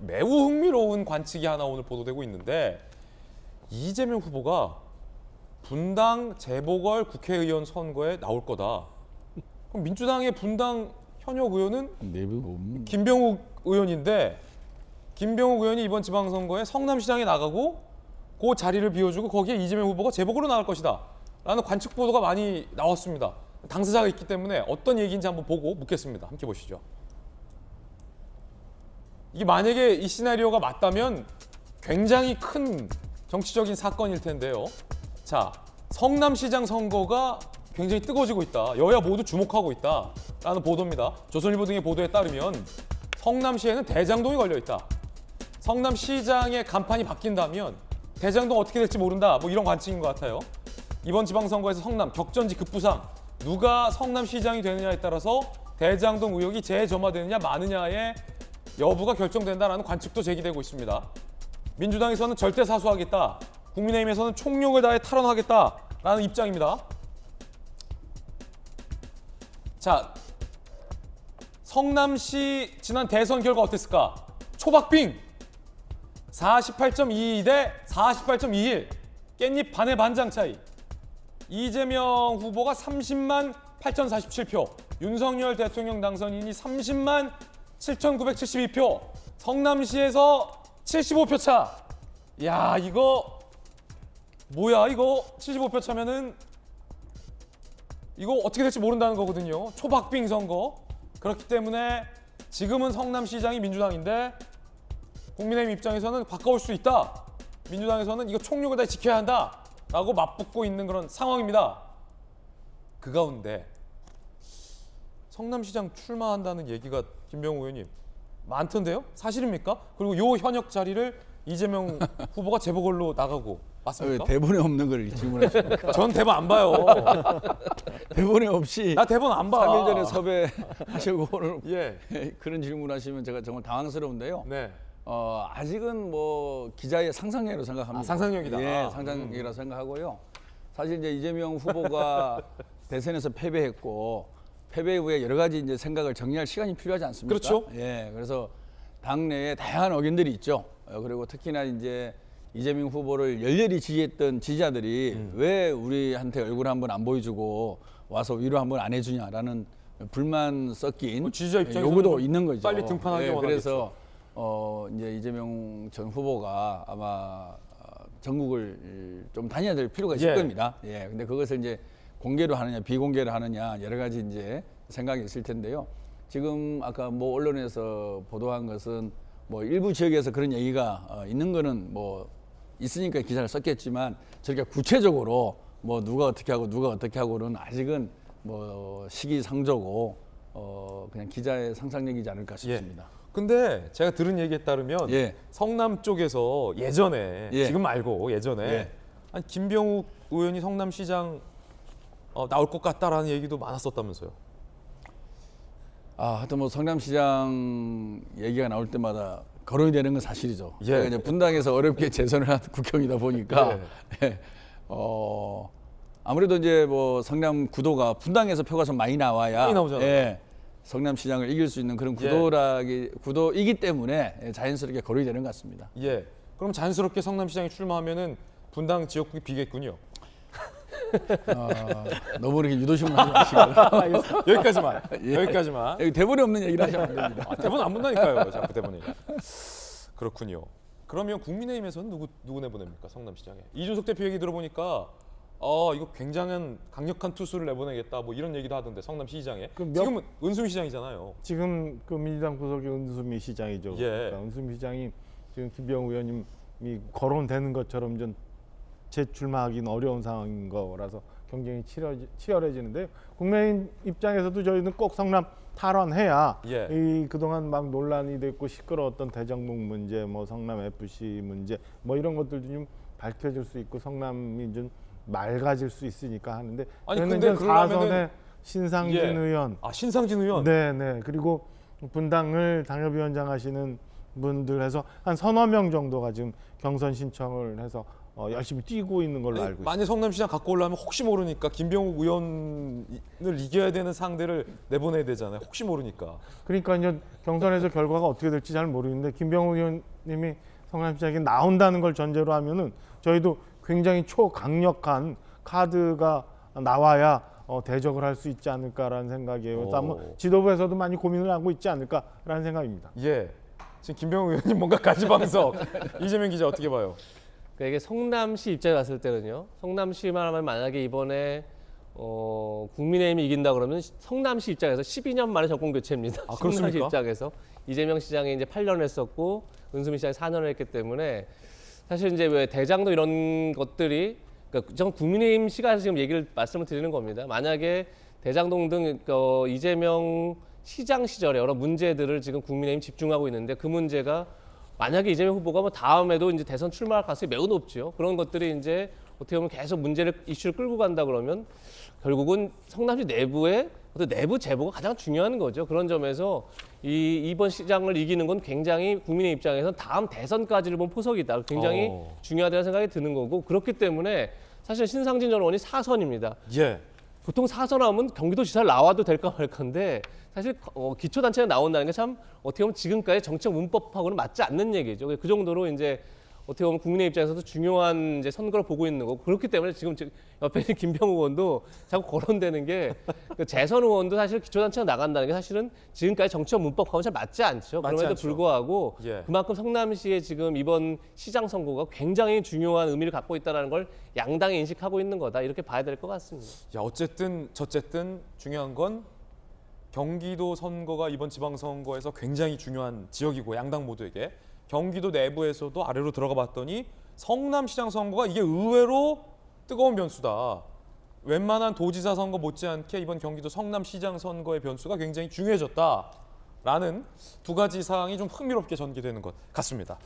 매우 흥미로운 관측이 하나 오늘 보도되고 있는데 이재명 후보가 분당 재보궐 국회의원 선거에 나올 거다. 그럼 민주당의 분당 현역 의원은 김병욱 의원인데 김병욱 의원이 이번 지방선거에 성남시장에 나가고 그 자리를 비워주고 거기에 이재명 후보가 재보궐로 나갈 것이다 라는 관측 보도가 많이 나왔습니다. 당사자가 있기 때문에 어떤 얘기인지 한번 보고 묻겠습니다. 함께 보시죠. 이게 만약에 이 시나리오가 맞다면 굉장히 큰 정치적인 사건일 텐데요. 자, 성남시장 선거가 굉장히 뜨거워지고 있다. 여야 모두 주목하고 있다라는 보도입니다. 조선일보 등의 보도에 따르면 성남시에는 대장동이 걸려 있다. 성남시장의 간판이 바뀐다면 대장동 어떻게 될지 모른다. 뭐 이런 관측인 것 같아요. 이번 지방선거에서 성남 격전지 급부상, 누가 성남시장이 되느냐에 따라서 대장동 의혹이 재점화되느냐 마느냐의 여부가 결정된다라는 관측도 제기되고 있습니다. 민주당에서는 절대 사수하겠다. 국민의힘에서는 총력을 다해 탈원하겠다라는 입장입니다. 자, 성남시 지난 대선 결과 어땠을까? 초박빙 48.22 대 48.21 깻잎 반의 반장 차이. 이재명 후보가 30만 8,047표, 윤석열 대통령 당선인이 30만 7,972표, 성남시에서 75표 차. 야, 이거 뭐야? 이거 75표 차면은 이거 어떻게 될지 모른다는 거거든요. 초박빙 선거. 그렇기 때문에 지금은 성남시장이 민주당인데 국민의힘 입장에서는 바꿔올 수 있다. 민주당에서는 이거 총력을 다해 지켜야 한다 라고 맞붙고 있는 그런 상황입니다. 그 가운데 성남시장 출마한다는 얘기가 김병욱 의원님 많던데요? 사실입니까? 그리고 요 현역 자리를 이재명 후보가 재보궐로 나가고 맞습니까? 대본에 없는 걸 질문하십니까? 전 대본 안 봐요. 대본에 없이 나 대본 안 봐. 3일 전에 섭외하시고 오늘 예. 그런 질문하시면 제가 정말 당황스러운데요. 네. 아직은 뭐 기자의 상상력이라고 생각합니다. 아, 상상력이다. 예, 상상력이라고 생각하고요. 사실 이제 이재명 후보가 대선에서 패배했고 패배 후에 여러 가지 이제 생각을 정리할 시간이 필요하지 않습니까? 그렇죠. 예, 그래서 당내에 다양한 의견들이 있죠. 그리고 특히나 이제 이재명 후보를 열렬히 지지했던 지지자들이 왜 우리한테 얼굴 한번 안 보여주고 와서 위로 한번 안 해주냐라는 불만 섞인 뭐 지지자 입장에서는 요구도 있는 거죠. 빨리 등판하기 원하겠죠. 그래서 이제 이재명 전 후보가 아마 전국을 좀 다녀야 될 필요가 있을 겁니다. 예, 근데 그것을 이제 공개로 하느냐 비공개로 하느냐 여러 가지 이제 생각이 있을 텐데요. 지금 아까 뭐 언론에서 보도한 것은 뭐 일부 지역에서 그런 얘기가 있는 거는 뭐 있으니까 기사를 썼겠지만 저렇게 구체적으로 뭐 누가 어떻게 하고 누가 어떻게 하고는 아직은 뭐 시기상조고 그냥 기자의 상상력이지 않을까 싶습니다. 근데 제가 들은 얘기에 따르면 성남 쪽에서 예전에 지금 말고 예전에 한 김병욱 의원이 성남시장 나올 것 같다라는 얘기도 많았었다면서요. 하여튼 뭐 성남시장 얘기가 나올 때마다 거론이 되는 건 사실이죠. 제가 이제 분당에서 어렵게 재선을 한 국회의원이다 보니까 아무래도 이제 뭐 성남 구도가 분당에서 표가 좀 많이 나와야 성남시장을 이길 수 있는 그런 구도이기 때문에 자연스럽게 거론이 되는 것 같습니다. 예. 그럼 자연스럽게 성남시장이 출마하면은 분당 지역국이 비겠군요. 너무 이렇게 유도식으로 하지 마시고 여기까지만. 여기까지만. 여기 대본에 없는 얘기를 하시면 안 됩니다. 대본 안 본다니까요. 자꾸 대본이. 그렇군요. 그러면 국민의힘에서는 누구 내보냅니까? 성남시장에. 이준석 대표 얘기 들어보니까 이거 굉장한 강력한 투수를 내보내겠다 뭐 이런 얘기도 하던데 성남시장에. 지금은 은수미 시장이잖아요. 지금 그 민주당 구석이 은수미 시장이죠. 그러니까 은수미 시장이 지금 김병욱 의원님이 거론되는 것처럼 좀 재출마하기는 어려운 상황인 거라서 경쟁이 치열해지는데요. 국민의힘 입장에서도 저희는 꼭 성남 탈환해야 이 그동안 막 논란이 됐고 시끄러웠던 대장동 문제, 뭐 성남 FC 문제, 뭐 이런 것들도 좀 밝혀질 수 있고 성남이 좀 맑아질 수 있으니까 하는데 근데 4선의 신상진 의원, 신상진 의원, 네, 그리고 분당을 당협위원장 하시는 분들 해서 한 서너 명 정도가 지금 경선 신청을 해서 열심히 뛰고 있는 걸로 알고 있습니다. 만약 성남시장 갖고 올라면 혹시 모르니까 김병욱 의원을 이겨야 되는 상대를 내보내야 되잖아요. 혹시 모르니까. 그러니까 이제 경선에서 결과가 어떻게 될지 잘 모르는데 김병욱 의원님이 성남시장에 나온다는 걸 전제로 하면은 저희도 굉장히 초강력한 카드가 나와야 대적을 할 수 있지 않을까라는 생각이에요. 그래서 아마 지도부에서도 많이 고민을 하고 있지 않을까라는 생각입니다. 예. 지금 김병욱 의원님 뭔가 가지방석. 이재명 기자 어떻게 봐요? 그러니까 이게 성남시 입장에 봤을 때는요. 성남시만 하면 만약에 이번에 국민의힘이 이긴다 그러면 성남시 입장에서 12년 만에 정권 교체입니다. 아, 성남시 그렇습니까? 입장에서 이재명 시장이 이제 8년을 했었고 은수미 시장이 4년을 했기 때문에 사실 이제 왜 대장동 이런 것들이 그러니까 전 국민의힘 시각에서 지금 말씀을 드리는 겁니다. 만약에 대장동 등 이재명 시장 시절에 여러 문제들을 지금 국민의힘 집중하고 있는데 그 문제가 만약에 이재명 후보가 뭐 다음에도 이제 대선 출마할 가능성이 매우 높죠. 그런 것들이 이제 어떻게 보면 계속 이슈를 끌고 간다 그러면 결국은 성남시 내부의 어떤 내부 제보가 가장 중요한 거죠. 그런 점에서 이번 시장을 이기는 건 굉장히 국민의 입장에서 다음 대선까지를 본 포석이다. 굉장히 중요하다는 생각이 드는 거고 그렇기 때문에 사실 신상진 전 의원이 4선입니다. 예. 보통 4선 하면 경기도지사를 나와도 될까 말 건데 사실 기초단체가 나온다는 게 참 어떻게 보면 지금까지 정책 문법하고는 맞지 않는 얘기죠. 그 정도로 이제 어떻게 보면 국민의 입장에서도 중요한 이제 선거를 보고 있는 거고 그렇기 때문에 지금 옆에 있는 김병욱 의원도 자꾸 거론되는 게 그 재선 의원도 사실 기초단체가 나간다는 게 사실은 지금까지 정치적 문법하고는 잘 맞지 않죠. 맞지 그럼에도 않죠. 불구하고 예. 그만큼 성남시의 지금 이번 시장 선거가 굉장히 중요한 의미를 갖고 있다는 걸 양당이 인식하고 있는 거다 이렇게 봐야 될 것 같습니다. 야, 어쨌든 저쨌든 중요한 건 경기도 선거가 이번 지방선거에서 굉장히 중요한 지역이고 양당 모두에게 경기도 내부에서도 아래로 들어가 봤더니 성남시장 선거가 이게 의외로 뜨거운 변수다. 웬만한 도지사 선거 못지않게 이번 경기도 성남시장 선거의 변수가 굉장히 중요해졌다라는 두 가지 사항이 좀 흥미롭게 전개되는 것 같습니다.